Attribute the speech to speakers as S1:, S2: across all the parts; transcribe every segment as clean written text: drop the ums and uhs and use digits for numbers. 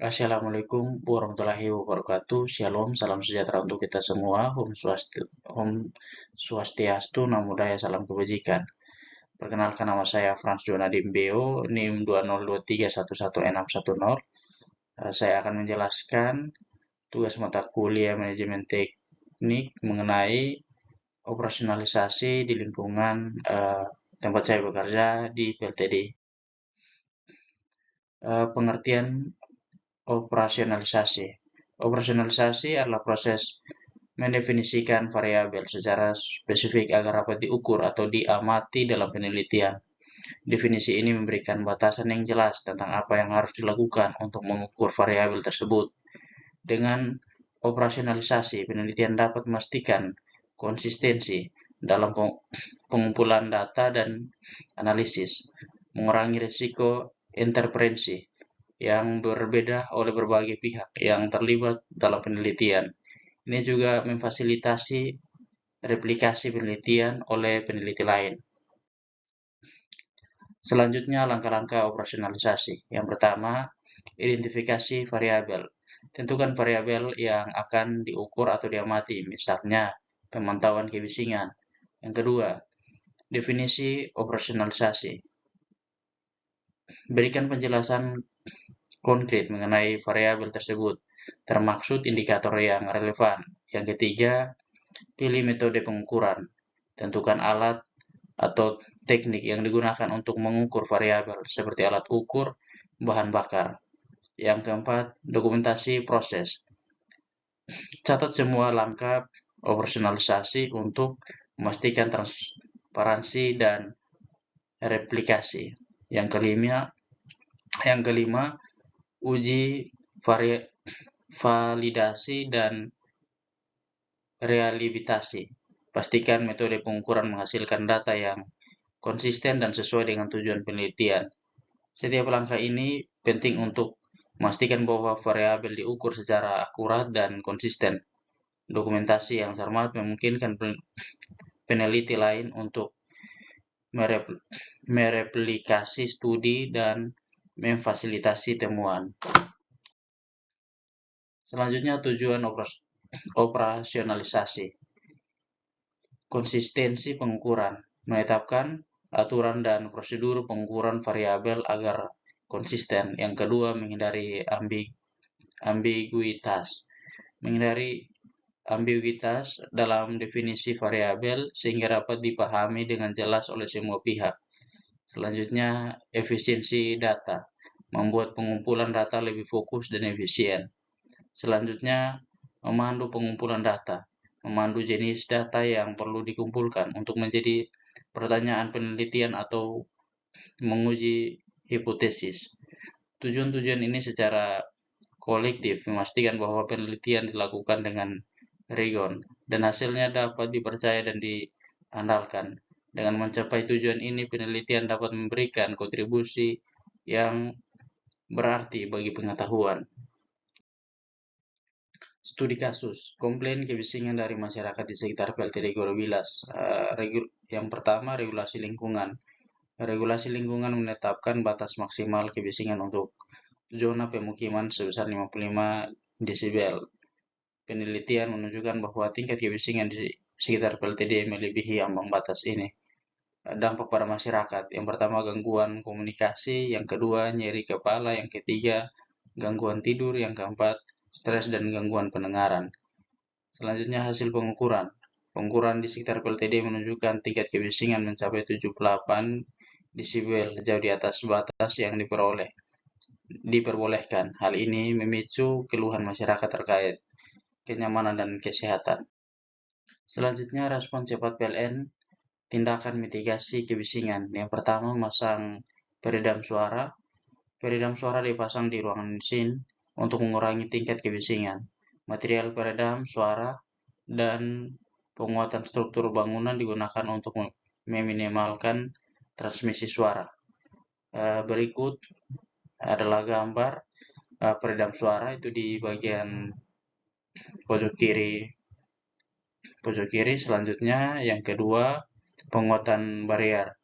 S1: Assalamualaikum warahmatullahi wabarakatuh. Shalom, salam sejahtera untuk kita semua. Om Swastiastu, Namo Buddhaya, salam kebajikan. Perkenalkan, nama saya Frans Jonadim Beo, NIM 2023111610. Saya akan menjelaskan tugas mata kuliah manajemen teknik mengenai operasionalisasi di lingkungan tempat saya bekerja di PLTD. Pengertian operasionalisasi. Operasionalisasi adalah proses mendefinisikan variabel secara spesifik agar dapat diukur atau diamati dalam penelitian. Definisi ini memberikan batasan yang jelas tentang apa yang harus dilakukan untuk mengukur variabel tersebut. Dengan operasionalisasi, penelitian dapat memastikan konsistensi dalam pengumpulan data dan analisis, mengurangi risiko interferensi yang berbeda oleh berbagai pihak yang terlibat dalam penelitian. Ini juga memfasilitasi replikasi penelitian oleh peneliti lain. Selanjutnya, langkah-langkah operasionalisasi. Yang pertama, identifikasi variabel. Tentukan variabel yang akan diukur atau diamati, misalnya pemantauan kebisingan. Yang kedua, definisi operasionalisasi. Berikan penjelasan konkret mengenai variabel tersebut, termaksud indikator yang relevan. Yang ketiga, pilih metode pengukuran. Tentukan alat atau teknik yang digunakan untuk mengukur variabel, seperti alat ukur bahan bakar. Yang keempat, dokumentasi proses. Catat semua langkah operasionalisasi untuk memastikan transparansi dan replikasi. Yang kelima, uji validasi dan reliabilitasi. Pastikan metode pengukuran menghasilkan data yang konsisten dan sesuai dengan tujuan penelitian. Setiap langkah ini penting untuk memastikan bahwa variabel diukur secara akurat dan konsisten. Dokumentasi yang cermat memungkinkan peneliti lain untuk mereplikasi studi dan memfasilitasi temuan. Selanjutnya, tujuan operasionalisasi. Konsistensi pengukuran. Menetapkan aturan dan prosedur pengukuran variabel agar konsisten. Yang kedua, menghindari ambiguitas. Menghindari ambiguitas dalam definisi variabel sehingga dapat dipahami dengan jelas oleh semua pihak. Selanjutnya, efisiensi data. Membuat pengumpulan data lebih fokus dan efisien. Selanjutnya, memandu pengumpulan data. Memandu jenis data yang perlu dikumpulkan untuk menjadi pertanyaan penelitian atau menguji hipotesis. Tujuan-tujuan ini secara kolektif memastikan bahwa penelitian dilakukan dengan rigor dan hasilnya dapat dipercaya dan diandalkan. Dengan mencapai tujuan ini, penelitian dapat memberikan kontribusi yang berarti bagi pengetahuan. Studi kasus, komplain kebisingan dari masyarakat di sekitar PLTD Gorobilas. Yang pertama, regulasi lingkungan. Regulasi lingkungan menetapkan batas maksimal kebisingan untuk zona pemukiman sebesar 55 desibel. Penelitian menunjukkan bahwa tingkat kebisingan di sekitar PLTD melebihi ambang batas ini. Dampak pada masyarakat. Yang pertama, gangguan komunikasi. Yang kedua, nyeri kepala. Yang ketiga, gangguan tidur. Yang keempat, stres dan gangguan pendengaran. Selanjutnya, hasil pengukuran. Pengukuran di sekitar PLTD menunjukkan tingkat kebisingan mencapai 78 desibel, jauh di atas batas yang diperbolehkan. Hal ini memicu keluhan masyarakat terkait kenyamanan dan kesehatan. Selanjutnya, respon cepat PLN, tindakan mitigasi kebisingan. Yang pertama, memasang peredam suara. Peredam suara dipasang di ruangan mesin untuk mengurangi tingkat kebisingan. Material peredam suara dan penguatan struktur bangunan digunakan untuk meminimalkan transmisi suara. Berikut adalah gambar peredam suara, itu di bagian pojok kiri. Selanjutnya, yang kedua, penguatan barrier.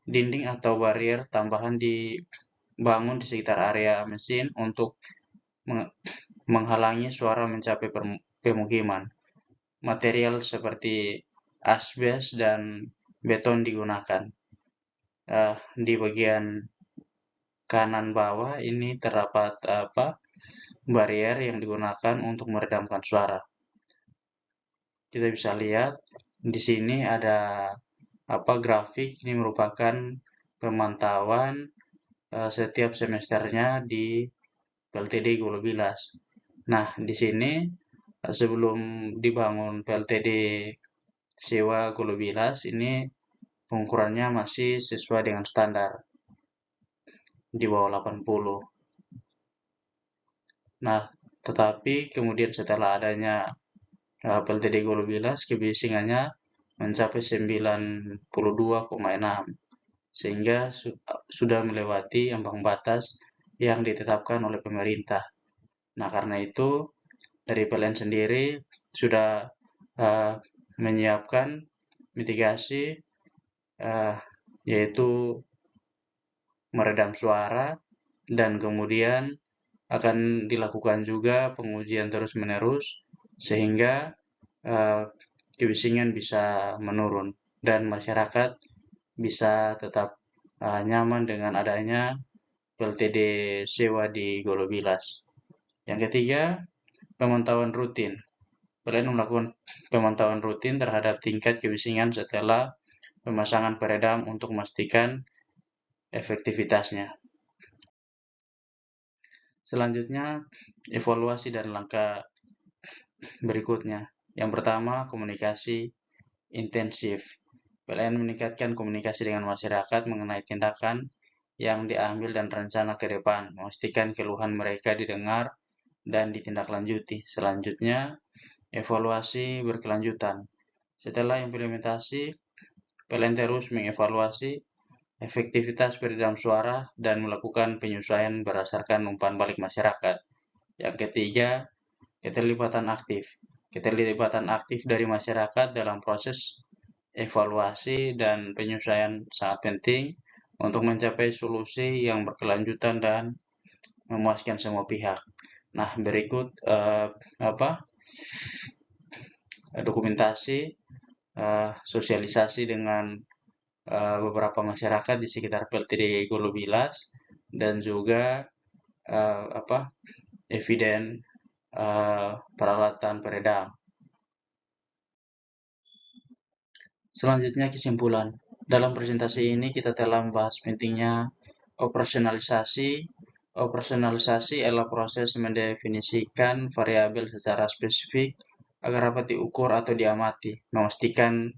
S1: Dinding atau barrier tambahan bangun di sekitar area mesin untuk menghalangi suara mencapai pemukiman. Material seperti asbes dan beton digunakan. Di bagian kanan bawah ini terdapat barrier yang digunakan untuk meredamkan suara. Kita bisa lihat di sini ada grafik. Ini merupakan pemantauan setiap semesternya di PLTD Golobilas. Nah, di sini sebelum dibangun PLTD sewa Golobilas ini pengukurannya masih sesuai dengan standar di bawah 80. Nah, tetapi kemudian setelah adanya PLTD Golobilas, kebisingannya mencapai 92,6, sehingga sudah melewati ambang batas yang ditetapkan oleh pemerintah. Nah, karena itu dari PLN sendiri sudah menyiapkan mitigasi, yaitu meredam suara, dan kemudian akan dilakukan juga pengujian terus-menerus sehingga kebisingan bisa menurun dan masyarakat bisa tetap nyaman dengan adanya PLTD sewa di Golobilas. Yang ketiga, pemantauan rutin. PLN melakukan pemantauan rutin terhadap tingkat kebisingan setelah pemasangan peredam untuk memastikan efektivitasnya. Selanjutnya, evaluasi dan langkah berikutnya. Yang pertama, komunikasi intensif. PLN meningkatkan komunikasi dengan masyarakat mengenai tindakan yang diambil dan rencana ke depan, memastikan keluhan mereka didengar dan ditindaklanjuti. Selanjutnya, evaluasi berkelanjutan. Setelah implementasi, PLN terus mengevaluasi efektivitas peredam suara dan melakukan penyesuaian berdasarkan umpan balik masyarakat. Yang ketiga, keterlibatan aktif. Keterlibatan aktif dari masyarakat dalam proses evaluasi dan penyesuaian sangat penting untuk mencapai solusi yang berkelanjutan dan memuaskan semua pihak. Nah, berikut dokumentasi sosialisasi dengan beberapa masyarakat di sekitar PLTD Golobilas dan juga eviden peralatan peredam. Selanjutnya kesimpulan. Dalam presentasi ini kita telah membahas pentingnya operasionalisasi. Operasionalisasi adalah proses mendefinisikan variabel secara spesifik agar dapat diukur atau diamati, memastikan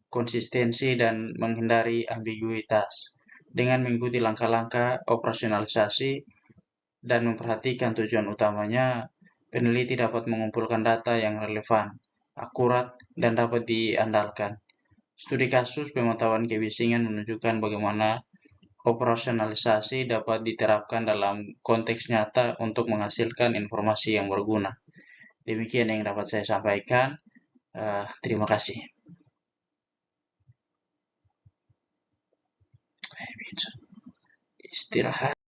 S1: konsistensi dan menghindari ambiguitas. Dengan mengikuti langkah-langkah operasionalisasi dan memperhatikan tujuan utamanya, peneliti dapat mengumpulkan data yang relevan, akurat, dan dapat diandalkan. Studi kasus pemantauan kebisingan menunjukkan bagaimana operasionalisasi dapat diterapkan dalam konteks nyata untuk menghasilkan informasi yang berguna. Demikian yang dapat saya sampaikan. Terima kasih. Istirahat.